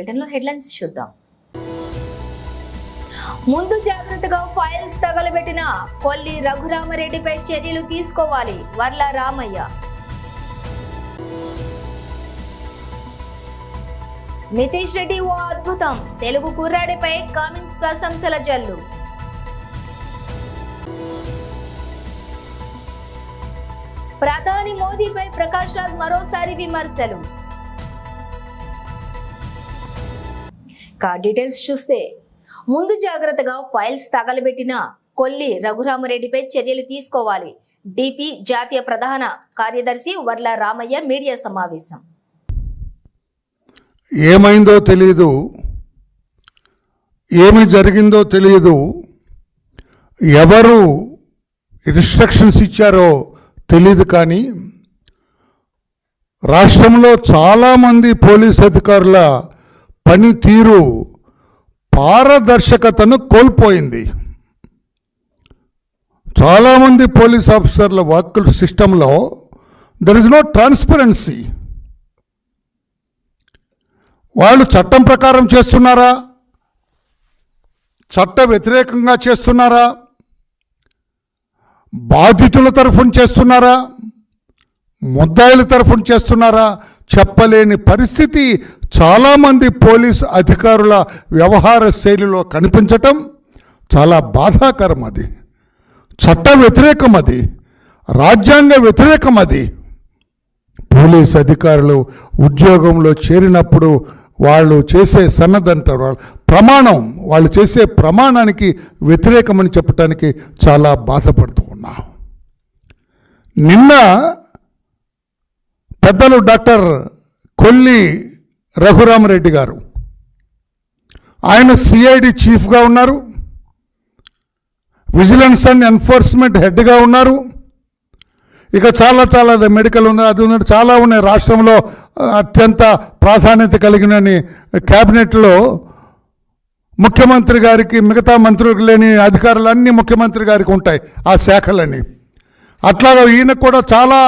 బులెటిన్లో హెడ్లైన్స్ చూద్దాం. ముందు జాగ్రత్తగా ఫైల్స్ తగలబెట్టిన కొల్లి రఘురామరెడ్డిపై చర్యలు తీసుకోవాలి వర్ల రామయ్య. నితీష్ రెడ్డి ఓ అద్భుతం, తెలుగు కుర్రాడిపై కమిన్స్ ప్రశంసల జల్లు. ప్రధాని మోదీపై ప్రకాష్ రాజ్ మరోసారి విమర్శలు. డీటెయిల్స్ చూస్తే ముందు జాగ్రత్తగా ఫైల్స్ తగలబెట్టిన కొల్లి రఘురామరెడ్డిపై చర్యలు తీసుకోవాలి. డిపి జాతీయ ప్రధాన కార్యదర్శి వర్ల రామయ్య మీడియా సమావేశం. ఏమైందో తెలియదు, ఏమి జరిగిందో తెలియదు, ఎవరు ఇన్స్ట్రక్షన్స్ ఇచ్చారో తెలియదు. కానీ రాష్ట్రంలో చాలామంది పోలీస్ అధికారుల పనితీరు పారదర్శకతను కోల్పోయింది. చాలామంది పోలీస్ ఆఫీసర్ల వర్క్ సిస్టంలో దర్ ఇస్ నో ట్రాన్స్పరెన్సీ. వాళ్ళు చట్టం ప్రకారం చేస్తున్నారా, చట్ట వ్యతిరేకంగా చేస్తున్నారా, బాధితుల తరఫున చేస్తున్నారా, ముద్దాయిల తరఫున చేస్తున్నారా చెప్పలేని పరిస్థితి చాలామంది పోలీసు అధికారుల వ్యవహార శైలిలో కనిపించటం చాలా బాధాకరం. అది చట్ట వ్యతిరేకం, అది రాజ్యాంగ వ్యతిరేకం. అది పోలీసు అధికారులు ఉద్యోగంలో చేరినప్పుడు వాళ్ళు చేసే సన్నద్ధంటారు, ప్రమాణం, వాళ్ళు చేసే ప్రమాణానికి వ్యతిరేకమని చెప్పడానికి చాలా బాధపడుతూ ఉన్నా. నిన్న పెద్దలు డాక్టర్ కొల్లి రఘురామరెడ్డి గారు, ఆయన సిఐడి చీఫ్గా ఉన్నారు, విజిలెన్స్ అండ్ ఎన్ఫోర్స్మెంట్ హెడ్గా ఉన్నారు. ఇక చాలా మెడికల్ ఉంది, అది ఉన్నట్టు చాలా ఉన్నాయి. రాష్ట్రంలో అత్యంత ప్రాధాన్యత కలిగిన క్యాబినెట్లో ముఖ్యమంత్రి గారికి, మిగతా మంత్రులకు లేని అధికారులు అన్నీ ముఖ్యమంత్రి గారికి ఉంటాయి ఆ శాఖలని. అట్లాగా ఈయనకు కూడా చాలా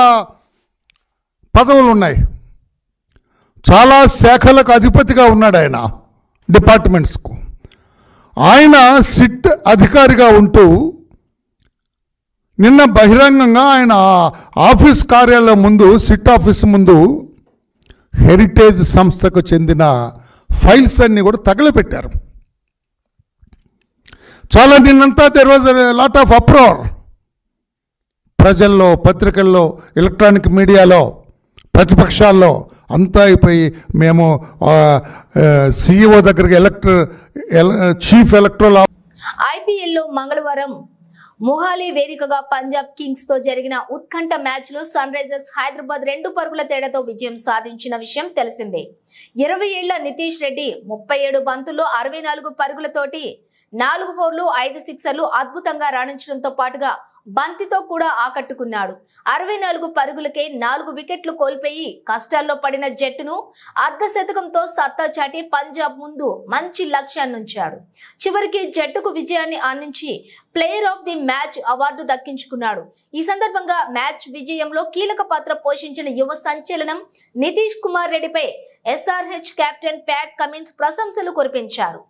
పదవులు ఉన్నాయి, చాలా శాఖలకు అధిపతిగా ఉన్నాడు ఆయన, డిపార్ట్మెంట్స్కు. ఆయన సిట్ అధికారిగా ఉంటూ నిన్న బహిరంగంగా ఆయన ఆఫీస్ కార్యాలయం ముందు, సిట్ ఆఫీస్ ముందు హెరిటేజ్ సంస్థకు చెందిన ఫైల్స్ అన్నీ కూడా తగలపెట్టారు. చాలా నిన్నంతా there was lot of uproar ప్రజల్లో, పత్రికల్లో, ఎలక్ట్రానిక్ మీడియాలో, ప్రతిపక్షాల్లో అంతా అయిపోయి మేము సిఇఓ దగ్గరికి చీఫ్ ఎలక్టరల్ ఐపీఎల్లో మంగళవారం మొహాలీ వేదికగా పంజాబ్ కింగ్స్ తో జరిగిన ఉత్కంఠ మ్యాచ్ లో సన్ రైజర్స్ హైదరాబాద్ 2 పరుగుల తేడాతో విజయం సాధించిన విషయం తెలిసిందే. 20 ఏళ్ల నితీష్ రెడ్డి 37 బంతుల్లో 64 పరుగులతోటి 4 ఫోర్లు 5 సిక్సర్లు అద్భుతంగా రాణించడంతో పాటుగా బంతితో కూడా ఆకట్టుకున్నాడు. 64 పరుగులకే 4 వికెట్లు కోల్పోయి కష్టాల్లో పడిన జట్టును అర్ధ శతకంతో సత్తా చాటి పంజాబ్ ముందు మంచి లక్ష్యాన్నుంచాడు. చివరికి జట్టుకు విజయాన్ని అందించి player of the match award దక్కించుకున్నాడు. ఈ సందర్భంగా మ్యాచ్ విజయంలో కీలక పాత్ర పోషించిన యువ సంచలనం నితీష్ కుమార్ రెడ్డిపై ఎస్ఆర్హెచ్ కెప్టెన్ ప్యాట్ కమిన్స్ ప్రశంసలు కురిపించారు.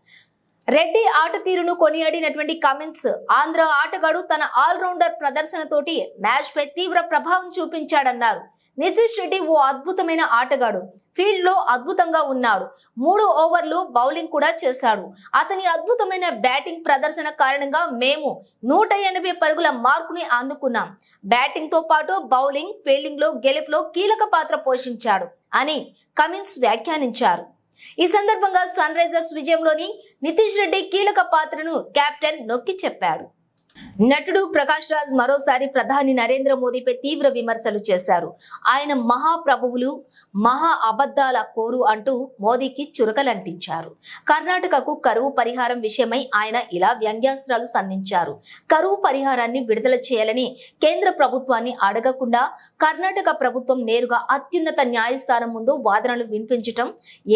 రెడ్డి ఆట తీరును కొనియాడినటువంటి కమిన్స్, ఆంధ్ర ఆటగాడు తన ఆల్రౌండర్ ప్రదర్శనతోటి మ్యాచ్ పై తీవ్ర ప్రభావం చూపించాడన్నారు. నితీష్ రెడ్డి ఓ అద్భుతమైన ఆటగాడు, ఫీల్డ్ లో అద్భుతంగా ఉన్నాడు, 3 ఓవర్లు బౌలింగ్ కూడా చేశాడు. అతని అద్భుతమైన బ్యాటింగ్ ప్రదర్శన కారణంగా మేము 180 పరుగుల మార్కుని అందుకున్నాం. బ్యాటింగ్ తో పాటు బౌలింగ్, ఫీల్డింగ్ లో గెలుపులో కీలక పాత్ర పోషించాడు అని కమిన్స్ వ్యాఖ్యానించారు. ఈ సందర్భంగా సన్ రైజర్స్ విజయంలోని నితీష్ రెడ్డి కీలక పాత్రను కెప్టెన్ నొక్కి చెప్పాడు. నటుడు ప్రకాష్ రాజ్ మరోసారి ప్రధాని నరేంద్ర మోదీపై తీవ్ర విమర్శలు చేశారు. ఆయన మహాప్రభువులు, మహా అబద్ధాల కోరు అంటూ మోదీకి చురకలంటించారు. కర్ణాటకకు కరువు పరిహారం విషయమై ఆయన ఇలా వ్యంగ్యాస్త్రాలు సంధించారు. కరువు పరిహారాన్ని విడుదల చేయాలని కేంద్ర ప్రభుత్వాన్ని అడగకుండా కర్ణాటక ప్రభుత్వం నేరుగా అత్యున్నత న్యాయస్థానం ముందు వాదనలు వినిపించటం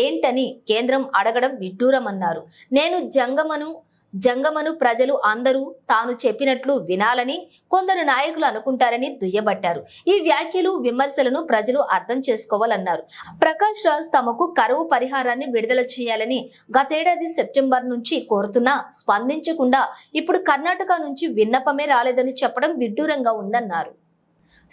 ఏంటని కేంద్రం అడగడం విడ్డూరమన్నారు. నేను జంగమను జంగమను ప్రజలు అందరూ తాను చెప్పినట్లు వినాలని కొందరు నాయకులు అనుకుంటారని దుయ్యబట్టారు. ఈ వ్యాఖ్యలు విమర్శలను ప్రజలు అర్థం చేసుకోవాలన్నారు. ప్రకాష్ రాజ్ తమకు కరువు పరిహారాన్ని విడుదల చేయాలని గతేడాది సెప్టెంబర్ నుంచి కోరుతున్నా స్పందించకుండా ఇప్పుడు కర్ణాటక నుంచి విన్నపమే రాలేదని చెప్పడం విడ్డూరంగా ఉందన్నారు.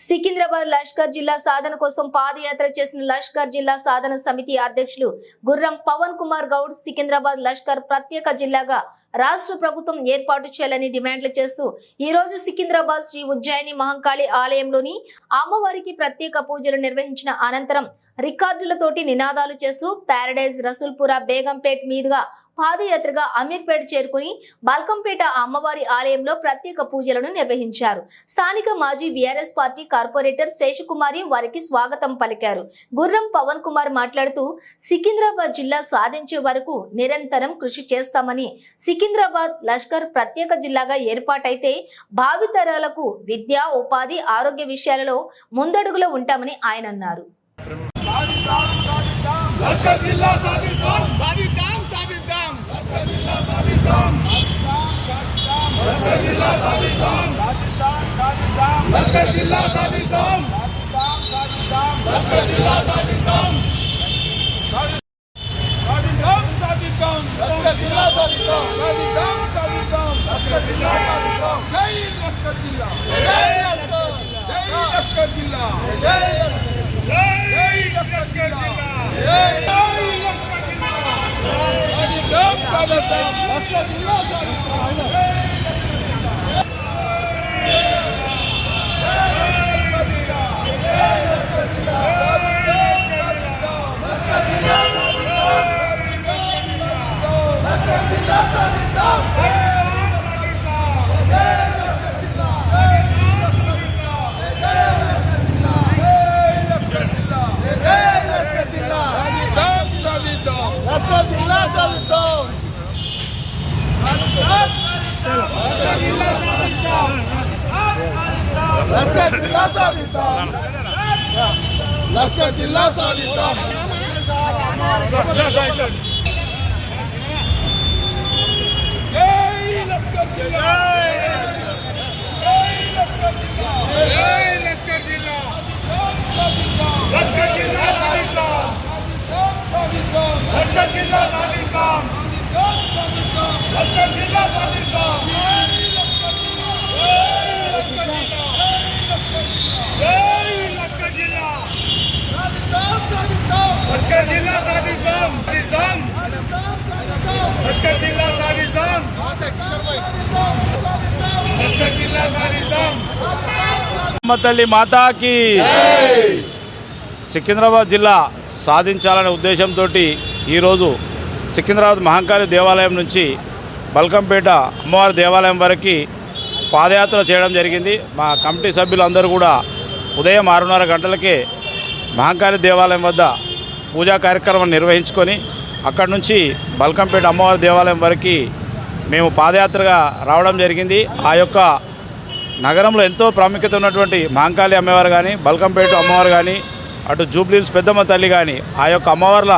సికింద్రాబాద్ లష్కర్ జిల్లా సాధన కోసం పాదయాత్ర చేసిన లష్కర్ జిల్లా సాధన సమితి అధ్యక్షులు గుర్రం పవన్ కుమార్ గౌడ్ సికింద్రాబాద్ లష్కర్ ప్రత్యేక జిల్లాగా రాష్ట్ర ప్రభుత్వం ఏర్పాటు చేయాలని డిమాండ్లు చేస్తూ ఈ రోజు సికింద్రాబాద్ శ్రీ ఉజ్జయిని మహంకాళి ఆలయంలోని అమ్మవారికి ప్రత్యేక పూజలు నిర్వహించిన అనంతరం రికార్డులతోటి నినాదాలు చేస్తూ ప్యారడైజ్ రసూల్పురా బేగంపేట్ మీదుగా పాదయాత్రగా అమీర్పేట చేరుకుని బల్కంపేట అమ్మవారి ఆలయంలో ప్రత్యేక పూజలను నిర్వహించారు. స్థానిక మాజీ బీఆర్ఎస్ పార్టీ కార్పొరేటర్ శేషకుమారి వారికి స్వాగతం పలికారు. గుర్రం పవన్ కుమార్ మాట్లాడుతూ సికింద్రాబాద్ జిల్లా సాధించే వరకు నిరంతరం కృషి చేస్తామని, సికింద్రాబాద్ లష్కర్ ప్రత్యేక జిల్లాగా ఏర్పాటైతే భావితరాలకు విద్య, ఉపాధి, ఆరోగ్య విషయాలలో ముందడుగులో ఉంటామని ఆయన అన్నారు. లష్కర్ జిల్లా సాధిద్దాం సాధిద్దాం సాధిద్దాం లష్కర్ జిల్లా సాధిద్దాం సాధిద్దాం లష్కర్ జిల్లా సాధిద్దాం సాధిద్దాం లష్కర్ జిల్లా సాధిద్దాం సాధిద్దాం సాధిద్దాం లష్కర్ జిల్లా సాధిద్దాం సాధిద్దాం సాధిద్దాం లష్కర్ జిల్లా సాధిద్దాం జై లష్కర్ జిల్లా జై లష్కర్ జిల్లా జై లష్కర్ జిల్లా లష్కర్ జిల్లా సాధిద్దాం జై లష్కర్ జిల్లా జై లష్కర్ జిల్లా జై లష్కర్ జిల్లా లష్కర్ జిల్లా సాధిద్దాం సాధిద్దాం లష్కర్ జిల్లా సాధిద్దాం లష్కర్ జిల్లా సాధిద్దాం లష్కర్ జిల్లా సాధిద్దాం లష్కర్ జిల్లా సాధిద్దాం లష్కర్ జిల్లా సాధిద్దాం తల్లి మాతాకి సికింద్రాబాద్ జిల్లా సాధించాలనే ఉద్దేశంతో ఈరోజు సికింద్రాబాద్ మహంకాళి దేవాలయం నుంచి బల్కంపేట అమ్మవారి దేవాలయం వరకు పాదయాత్ర చేయడం జరిగింది. మా కమిటీ సభ్యులందరూ కూడా ఉదయం 6:30 గంటలకే మహంకాళి దేవాలయం వద్ద పూజా కార్యక్రమం నిర్వహించుకొని అక్కడి నుంచి బల్కంపేట అమ్మవారి దేవాలయం వరకు మేము పాదయాత్రగా రావడం జరిగింది. ఆ యొక్క నగరంలో ఎంతో ప్రాముఖ్యత ఉన్నటువంటి మహంకాళి అమ్మవారు కానీ, బల్కంపేట అమ్మవారు కానీ, అటు జూబ్లీహిల్స్ పెద్దమ్మ తల్లి కానీ, ఆ యొక్క అమ్మవార్ల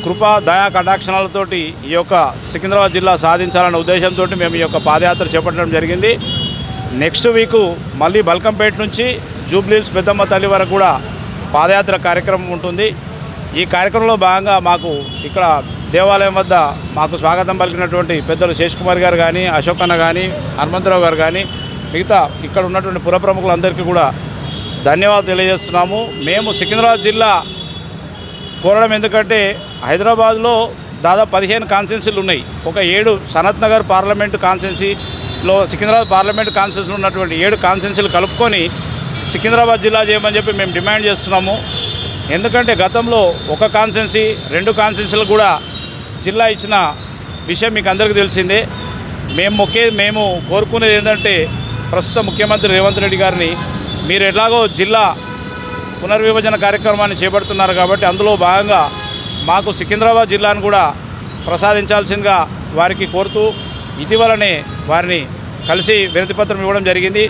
కృపా దయా కటాక్షణాలతోటి ఈ యొక్క సికింద్రాబాద్ జిల్లా సాధించాలనే ఉద్దేశంతో మేము ఈ యొక్క పాదయాత్ర చేపట్టడం జరిగింది. నెక్స్ట్ వీకు మళ్ళీ బల్కంపేట నుంచి జూబ్లీహిల్స్ పెద్దమ్మ తల్లి వరకు కూడా పాదయాత్ర కార్యక్రమం ఉంటుంది. ఈ కార్యక్రమంలో భాగంగా మాకు ఇక్కడ దేవాలయం వద్ద మాకు స్వాగతం పలికినటువంటి పెద్దలు శేషకుమార్ గారు కానీ, అశోక్ అన్న కానీ, హనుమంతరావు గారు కానీ, మిగతా ఇక్కడ ఉన్నటువంటి పుర ప్రముఖులందరికీ కూడా ధన్యవాదాలు తెలియజేస్తున్నాము. మేము సికింద్రాబాద్ జిల్లా కోరడం ఎందుకంటే హైదరాబాద్లో దాదాపు 15 కాన్స్టిట్యున్సీలు ఉన్నాయి. ఒక 7 సనత్ నగర్ పార్లమెంటు కాన్స్టిట్యున్సీలో సికింద్రాబాద్ పార్లమెంటు కాన్స్టిట్యున్సీలో ఉన్నటువంటి 7 కాన్స్టిట్యున్సీలు కలుపుకొని సికింద్రాబాద్ జిల్లా చేయమని చెప్పి మేము డిమాండ్ చేస్తున్నాము. ఎందుకంటే గతంలో ఒక కాన్స్టిట్యున్సీ 2 కాన్స్టిట్యున్సీలు కూడా జిల్లా ఇచ్చిన విషయం మీకు అందరికీ తెలిసిందే. మేము కోరుకునేది ఏంటంటే ప్రస్తుత ముఖ్యమంత్రి రేవంత్ రెడ్డి గారిని మీరు ఎట్లాగో జిల్లా పునర్విభజన కార్యక్రమాన్ని చేపడుతున్నారు కాబట్టి అందులో భాగంగా మాకు సికింద్రాబాద్ జిల్లాను కూడా ప్రసాదించాల్సిందిగా వారికి కోరుతూ ఇటీవలనే వారిని కలిసి వినతిపత్రం ఇవ్వడం జరిగింది.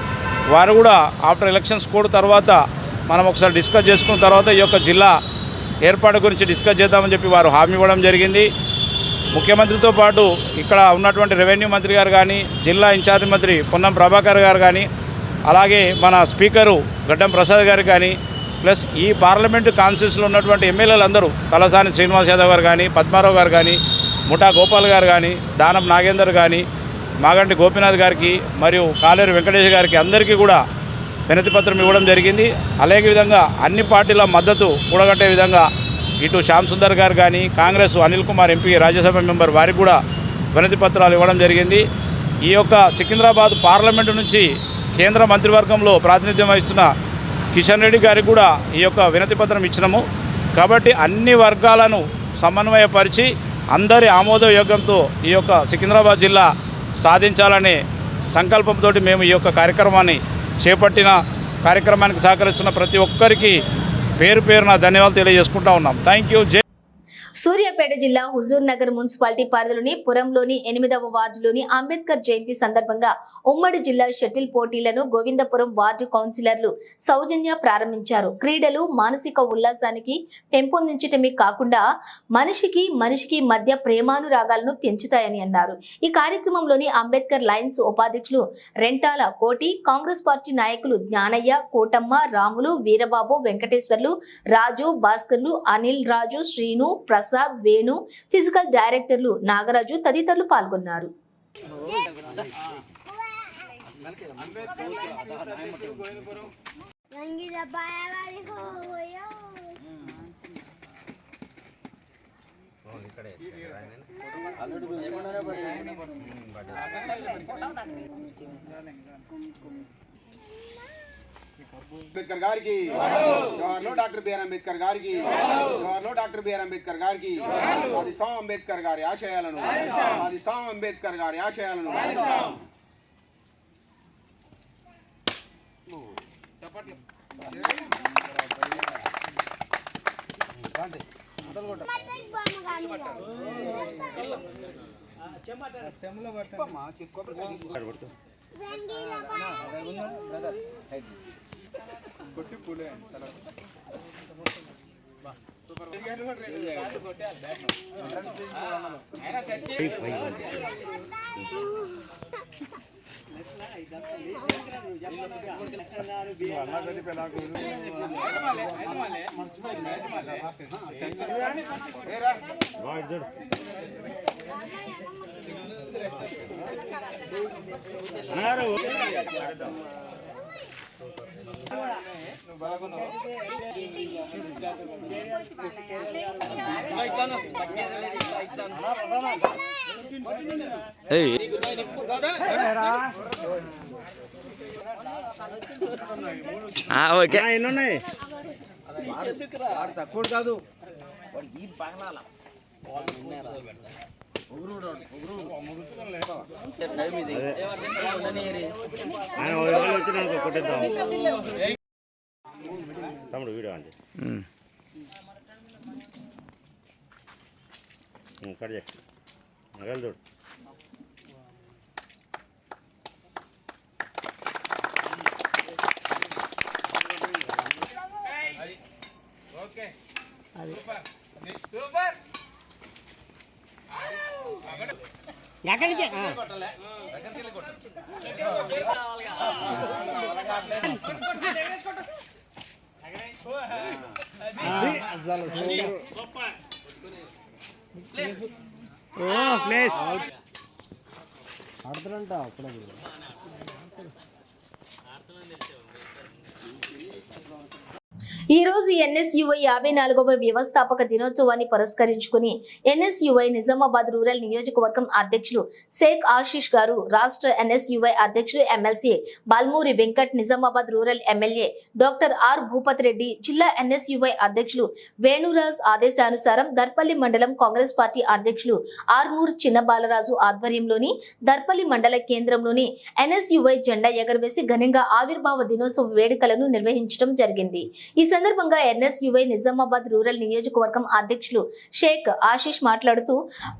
వారు కూడా ఆఫ్టర్ ఎలక్షన్స్ కోడ్ తర్వాత మనం ఒకసారి డిస్కస్ చేసుకున్న తర్వాత ఈ యొక్క జిల్లా ఏర్పాటు గురించి డిస్కస్ చేద్దామని చెప్పి వారు హామీ ఇవ్వడం జరిగింది. ముఖ్యమంత్రితో పాటు ఇక్కడ ఉన్నటువంటి రెవెన్యూ మంత్రి గారు కానీ, జిల్లా ఇన్ఛార్జ్ మంత్రి పొన్నం ప్రభాకర్ గారు కానీ, అలాగే మన స్పీకరు గడ్డం ప్రసాద్ గారు కానీ, ప్లస్ ఈ పార్లమెంటు కాన్స్టిట్యూన్సీలో ఉన్నటువంటి ఎమ్మెల్యేలు అందరూ తలసాని శ్రీనివాస్ యాదవ్ గారు కానీ, పద్మారావు గారు కానీ, ముఠా గోపాల్ గారు కానీ, దానం నాగేందర్ కానీ, మాగంటి గోపీనాథ్ గారికి మరియు కాలేరు వెంకటేష్ గారికి అందరికీ కూడా వినతిపత్రం ఇవ్వడం జరిగింది. అలాగే విధంగా అన్ని పార్టీల మద్దతు కూడగట్టే విధంగా ఇటు శ్యామ్ సుందర్ గారు కానీ, కాంగ్రెస్ అనిల్ కుమార్ ఎంపీ రాజ్యసభ మెంబర్ వారికి కూడా వినతి పత్రాలు ఇవ్వడం జరిగింది. ఈ యొక్క సికింద్రాబాద్ పార్లమెంటు నుంచి కేంద్ర మంత్రివర్గంలో ప్రాతినిధ్యం వహిస్తున్న కిషన్ రెడ్డి గారికి కూడా ఈ యొక్క వినతి పత్రం ఇచ్చినాము. కాబట్టి అన్ని వర్గాలను సమన్వయపరిచి అందరి ఆమోదయోగ్యంతో ఈ యొక్క సికింద్రాబాద్ జిల్లా సాధించాలనే సంకల్పంతో మేము ఈ యొక్క కార్యక్రమాన్ని చేపట్టిన కార్యక్రమానికి సహకరిస్తున్న ప్రతి ఒక్కరికి పేరు పేరున ధన్యవాదాలు తెలియజేసుకుంటా ఉన్నాం. Thank you. సూర్యాపేట జిల్లా హుజూర్ నగర్ మున్సిపాలిటీ పరిధిలోని పురంలోని 8వ వార్డులోని అంబేద్కర్ జయంతి సందర్భంగా ఉమ్మడి జిల్లా షటిల్ పోటీలను గోవిందపురం వార్డు కౌన్సిలర్లు సౌజన్య ప్రారంభించారు. క్రీడలు మానసిక ఉల్లాసానికి పెంపొందించటమే కాకుండా మనిషికి మధ్య ప్రేమానురాగాలను పెంచుతాయని అన్నారు. ఈ కార్యక్రమంలోని అంబేద్కర్ లయన్స్ ఉపాధ్యక్షులు రెంటాల కోటి, కాంగ్రెస్ పార్టీ నాయకులు జ్ఞానయ్య, కోటమ్మ, రాములు, వీరబాబు, వెంకటేశ్వర్లు, రాజు, భాస్కర్లు, అనిల్ రాజు, శ్రీను, ప్రసాద్, వేణు, ఫిజికల్ డైరెక్టర్లు నాగరాజు తదితరులు పాల్గొన్నారు. అంబేద్కర్ గారికి జవహర్లో డాక్టర్ బిఆర్ అంబేద్కర్ గారికి జవహర్లో డాక్టర్ బిఆర్ అంబేద్కర్ గారికి సాధిస్తాం అంబేద్కర్ గారి ఆశయాలను సాధిస్తాం అంబేద్కర్ గారి ఆశయాలను ఓకే ఎన్నున్నాయి తక్కువ కాదు తమ్ముడు వీడియో అండి కట్ చేయి నగలు చూడు ఆడుతారంట అప్పుడు ఈ రోజు ఎన్ఎస్యుఐ 54వ వ్యవస్థాపక దినోత్సవాన్ని పురస్కరించుకుని ఎన్ఎస్యుఐ నిజామాబాద్ రూరల్ నియోజకవర్గం అధ్యక్షులు షేక్ ఆశీష్ గారు, రాష్ట్ర ఎన్ఎస్యుఐ అధ్యక్షులు MLC Balmoori Venkat, Nizamabad rural MLA doctor R Bhupath Reddy, జిల్లా ఎన్ఎస్యుఐ అధ్యక్షులు వేణురాజ్ ఆదేశానుసారం దర్పల్లి మండలం కాంగ్రెస్ పార్టీ అధ్యక్షులు ఆర్మూర్ చిన్నబాలరాజు ఆధ్వర్యంలోని దర్పల్లి మండల కేంద్రంలోని ఎన్ఎస్యుఐ జెండా ఎగరవేసి ఘనంగా ఆవిర్భావ దినోత్సవ వేడుకలను నిర్వహించడం జరిగింది. ఈ సందర్భంగా ఎన్ఎస్యుఐ నిజామాబాద్ రూరల్ నియోజకవర్గం అధ్యక్షులు షేక్ ఆశీష్ మాట్లాడుతూ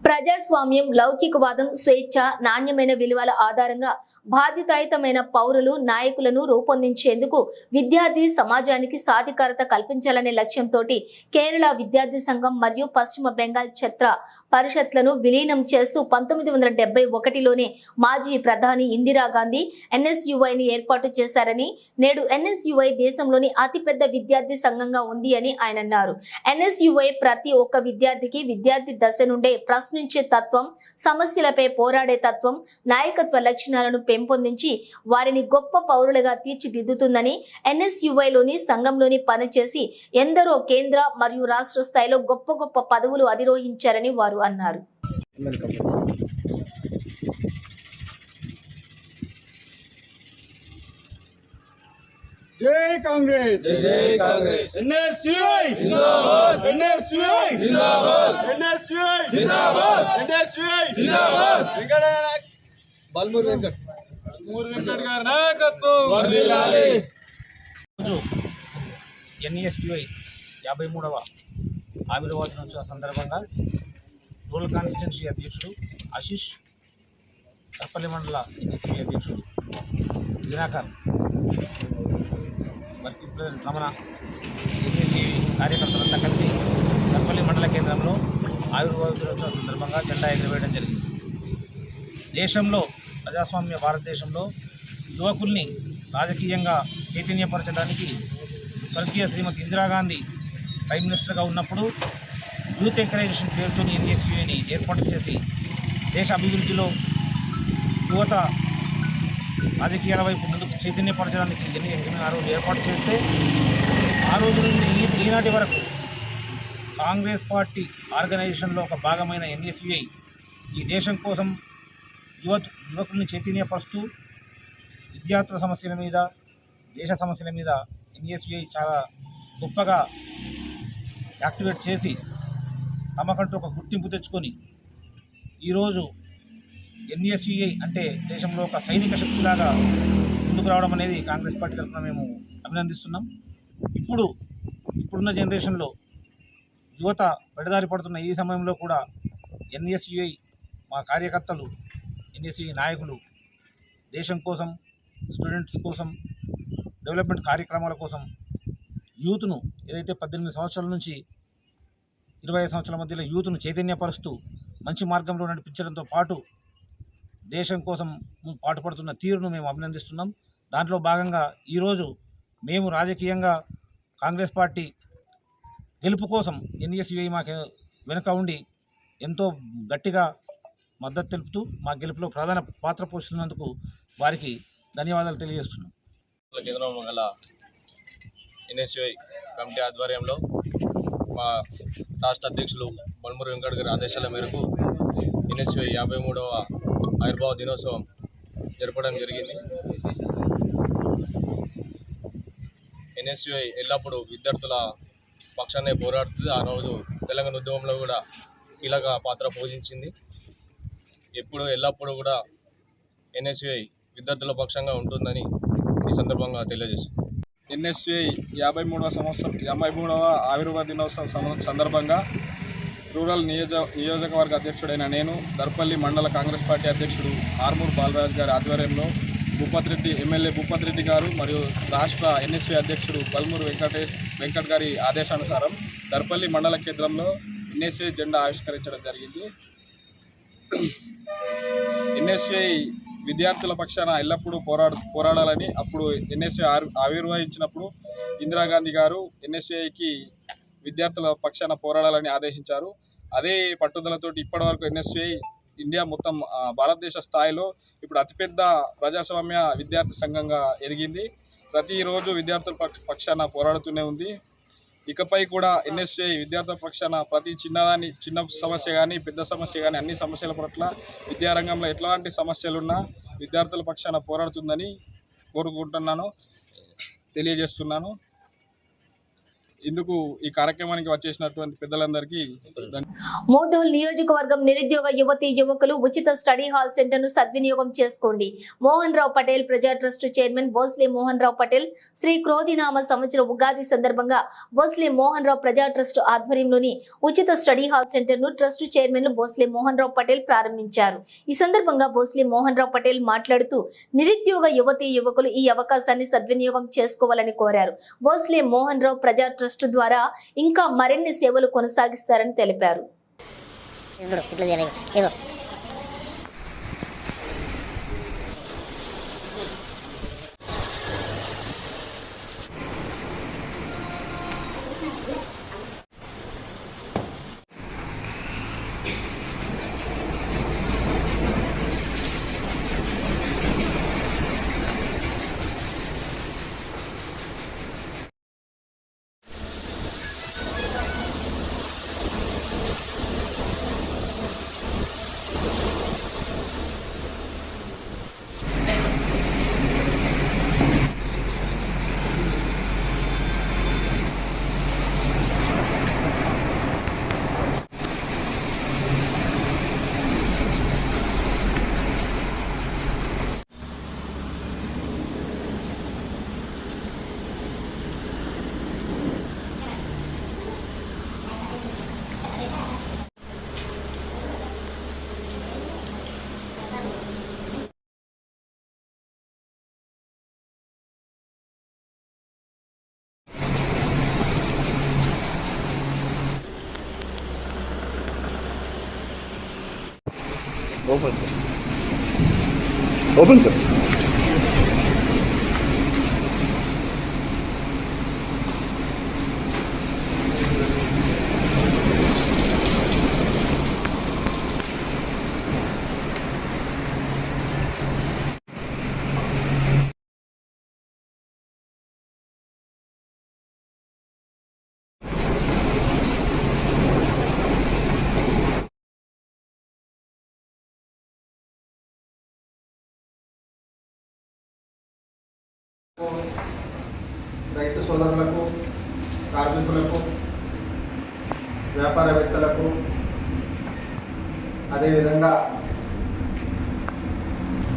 ప్రజాస్వామ్యం, లౌకికవాదం, స్వేచ్ఛ, నాణ్యమైన విలువల ఆధారంగా బాధ్యతాయుతమైన పౌరులు, నాయకులను రూపొందించేందుకు విద్యార్థి సమాజానికి సాధికారత కల్పించాలనే లక్ష్యంతో కేరళ విద్యార్థి సంఘం మరియు పశ్చిమ బెంగాల్ ఛత్ర పరిషత్లను విలీనం చేస్తూ 1971లోనే మాజీ ప్రధాని ఇందిరాగాంధీ ఎన్ఎస్యుఐని ఏర్పాటు చేశారని, నేడు ఎన్ఎస్యుఐ దేశంలోని అతిపెద్ద విద్యార్థి సంఘంగా ఉంది అని ఆయన అన్నారు. ఎన్ఎస్యుఐ ప్రతి ఒక్క విద్యార్థికి విద్యార్థి దశ నుండే ప్రశ్నించే తత్వం, సమస్యలపై పోరాడే తత్వం, నాయకత్వ లక్షణాలను పెంపొందించి వారిని గొప్ప పౌరులుగా తీర్చిదిద్దుతుందని, ఎన్ఎస్యుఐలోని సంఘంలోని పనిచేసి ఎందరో కేంద్ర మరియు రాష్ట్ర స్థాయిలో గొప్ప గొప్ప పదవులు అధిరోహించారని వారు అన్నారు. जय कांग्रेस, जय कांग्रेस। एनएसयूआई जिंदाबाद, एनएसयूआई जिंदाबाद, एनएसयूआई जिंदाबाद, एनएसयूआई जिंदाबाद। बलमूर वेंकट गाరి నాయకత్వం వర్ధిల్లాలి। ఎన్ఎస్యుఐ 53వ ఆవిర్భావ దినోత్సవ సందర్భంగా రూరల్ కాన్స్టిట్యున్సీ అధ్యక్షుడు ఆశీష్, తర్పల్లి మండల ఎన్ఎస్యుఐ అధ్యక్షుడు Dinakar, working president Ramana, NSUI కార్యకర్తలంతా కలిసి తర్పల్లి మండల కేంద్రంలో ఆవిర్భావ దినోత్సవ సందర్భంగా జెండా ఎగురవేయడం జరిగింది. దేశంలో, ప్రజాస్వామ్య భారతదేశంలో యువకుల్ని రాజకీయంగా చైతన్యపరచడానికి స్వర్గీయ శ్రీమతి ఇందిరాగాంధీ ప్రైమ్ మినిస్టర్గా ఉన్నప్పుడు యూత్ ఎంకరేజేషన్ పేరుతో ఎన్ఎస్యుఐని ఏర్పాటు చేసి దేశ అభివృద్ధిలో యువత రాజకీయాల వైపు ముందుకు చైతన్యపరచడానికి ఆ రోజు ఏర్పాటు చేస్తే ఆ రోజు నుండి ఈనాటి వరకు కాంగ్రెస్ పార్టీ ఆర్గనైజేషన్లో ఒక భాగమైన ఎన్ఎస్యుఐ ఈ దేశం కోసం యువకుల్ని చైతన్యపరుస్తూ విద్యార్థుల సమస్యల మీద, దేశ సమస్యల మీద ఎన్ఎస్యుఐ చాలా గొప్పగా యాక్టివేట్ చేసి తమకంటూ ఒక గుర్తింపు తెచ్చుకొని ఈరోజు ఎన్ఎస్యుఐ అంటే దేశంలో ఒక సైనిక శక్తిలాగా ముందుకు రావడం అనేది కాంగ్రెస్ పార్టీ తరఫున మేము అభినందిస్తున్నాం. ఇప్పుడున్న జనరేషన్లో యువత పెడదారి పడుతున్న ఈ సమయంలో కూడా ఎన్ఎస్యుఐ మా కార్యకర్తలు, ఎన్ఎస్యుఐ నాయకులు దేశం కోసం, స్టూడెంట్స్ కోసం, డెవలప్మెంట్ కార్యక్రమాల కోసం యూత్ను ఏదైతే 18 సంవత్సరాల నుంచి 25 సంవత్సరాల మధ్యలో యూత్ను చైతన్యపరుస్తూ మంచి మార్గంలో నడిపించడంతో పాటు దేశం కోసం పాటుపడుతున్న తీరును మేము అభినందిస్తున్నాం. దాంట్లో భాగంగా ఈరోజు మేము రాజకీయంగా కాంగ్రెస్ పార్టీ గెలుపు కోసం ఎన్ఎస్యుఐ మాకు వెనుక ఉండి ఎంతో గట్టిగా మద్దతు తెలుపుతూ మా గెలుపులో ప్రధాన పాత్ర పోషిస్తున్నందుకు వారికి ధన్యవాదాలు తెలియజేస్తున్నాం. కేంద్రంలో గల ఎన్ఎస్యుఐ కమిటీ ఆధ్వర్యంలో మా రాష్ట్ర అధ్యక్షులు బల్మూరు వెంకట్ గారి ఆదేశాల మేరకు ఎన్ఎస్యుఐ 53వ ఆవిర్భావ దినోత్సవం జరపడం జరిగింది. ఎన్ఎస్యుఐ ఎల్లప్పుడూ విద్యార్థుల పక్షాన్నే పోరాడుతుంది. ఆ రోజు తెలంగాణ ఉద్యమంలో కూడా కీలక పాత్ర పోషించింది. ఎల్లప్పుడూ కూడా ఎన్ఎస్యుఐ విద్యార్థుల పక్షంగా ఉంటుందని ఈ సందర్భంగా తెలియజేస్తుంది. ఎన్ఎస్యుఐ 53వ ఆవిర్భావ దినోత్సవం సందర్భంగా రూరల్ నియోజకవర్గ అధ్యక్షుడైన నేను, దర్పల్లి మండల కాంగ్రెస్ పార్టీ అధ్యక్షుడు ఆర్మూర్ బాలరాజ్ గారి ఆధ్వర్యంలో ఎమ్మెల్యే భూపత్ రెడ్డి గారు మరియు రాష్ట్ర ఎన్ఎస్యుఐ అధ్యక్షుడు బల్మూరు వెంకట్ గారి ఆదేశానుసారం దర్పల్లి మండల కేంద్రంలో ఎన్ఎస్యుఐ జెండా ఆవిష్కరించడం జరిగింది. ఎన్ఎస్యుఐ విద్యార్థుల పక్షాన ఎల్లప్పుడూ పోరాడాలని అప్పుడు ఎన్ఎస్యుఐ ఆవిర్భవించినప్పుడు ఇందిరాగాంధీ గారు ఎన్ఎస్యుఐకి విద్యార్థుల పక్షాన పోరాడాలని ఆదేశించారు. అదే పట్టుదలతోటి ఇప్పటివరకు ఎన్ఎస్యుఐ ఇండియా మొత్తం భారతదేశ స్థాయిలో ఇప్పుడు అతిపెద్ద ప్రజాస్వామ్య విద్యార్థి సంఘంగా ఎదిగింది. ప్రతిరోజు విద్యార్థుల పక్షాన పోరాడుతూనే ఉంది. ఇకపై కూడా ఎన్ఎస్యుఐ విద్యార్థుల పక్షాన ప్రతి చిన్న సమస్య కానీ పెద్ద సమస్య కానీ అన్ని సమస్యల పట్ల విద్యారంగంలో ఎట్లాంటి సమస్యలున్నా విద్యార్థుల పక్షాన పోరాడుతుందని తెలియజేస్తున్నాను. ఇందుకు ఈ కార్యక్రమానికి వచ్చేసినటువంటి పెద్దలందరికీ మోదోల్ నియోజకవర్గం నిరుద్యోగ యువతీ యువకులు ఉచిత స్టడీ హాల్ సెంటర్ ను సద్వినియోగం చేసుకోండి. మోహన్ రావు పటేల్ ప్రజా ట్రస్ట్ చైర్మన్ భోస్లే మోహన్ రావు పటేల్ శ్రీ క్రోధినామ సంవత్సర ఉగాది సందర్భంగా భోస్లే మోహన్ రావు ప్రజా ట్రస్ట్ ఆధ్వర్యంలోని ఉచిత స్టడీ హాల్ సెంటర్ ను ట్రస్ట్ చైర్మన్ భోస్లే మోహన్ రావు పటేల్ ప్రారంభించారు. ఈ సందర్భంగా భోస్లే మోహన్ రావు పటేల్ మాట్లాడుతూ నిరుద్యోగ యువతీ యువకులు ఈ అవకాశాన్ని సద్వినియోగం చేసుకోవాలని కోరారు. భోస్లే మోహన్ రావు ప్రజా ట్రస్ట్ ద్వారా ఇంకా మరిన్ని సేవలు కొనసాగిస్తారని తెలిపారు. ओपन कर రైతు సోదరులకు, కార్మికులకు, వ్యాపారవేత్తలకు, అదేవిధంగా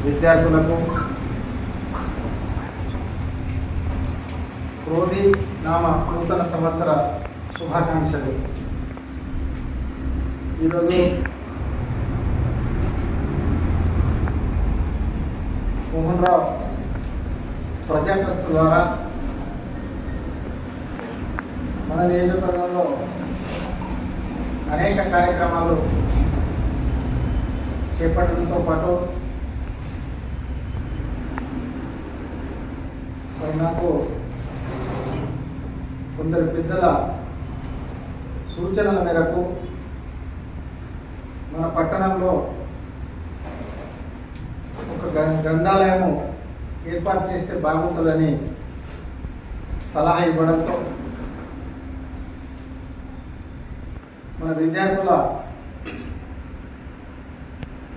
విద్యార్థులకు క్రోధి నామ నూతన సంవత్సర శుభాకాంక్షలు. ఈరోజు మోహన్ రావు ప్రజా ట్రస్ట్ ద్వారా మన నియోజకవర్గంలో అనేక కార్యక్రమాలు చేపట్టడంతో పాటు మరి నాకు కొందరు పెద్దల సూచనల మేరకు మన పట్టణంలో ఒక గ్రంథాలయము ఏర్పాటు చేస్తే బాగుంటుందని సలహా ఇవ్వడంతో మన విద్యార్థుల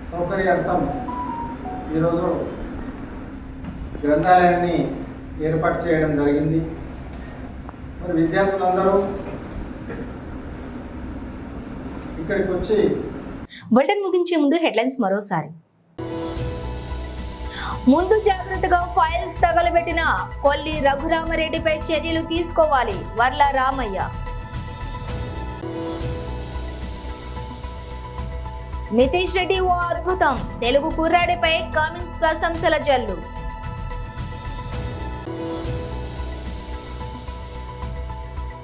సౌకర్యార్థం ఈరోజు గ్రంథాలయాన్ని ఏర్పాటు చేయడం జరిగింది. మరి విద్యార్థులందరూ ఇక్కడికి వచ్చి బులెటిన్ ముగించే ముందు హెడ్లైన్స్ మరోసారి. ముందు జాగ్రత్తగా ఫైల్స్ తగలబెట్టిన కొల్లి రఘురామరెడ్డిపై చర్యలు తీసుకోవాలి వర్ల రామయ్య. నితీష్ రెడ్డి ఓ అద్భుతం, తెలుగు కుర్రాడిపై కామెంట్స్ ప్రశంసల జల్లు.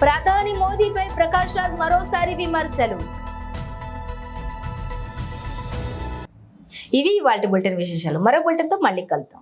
ప్రధాని మోదీపై ప్రకాష్ రాజ్ మరోసారి విమర్శలు. ఇవి వాటి బులెటిన్ విశేషాలు. మరో బులెటిన్తో మళ్ళీ కలుద్దాం.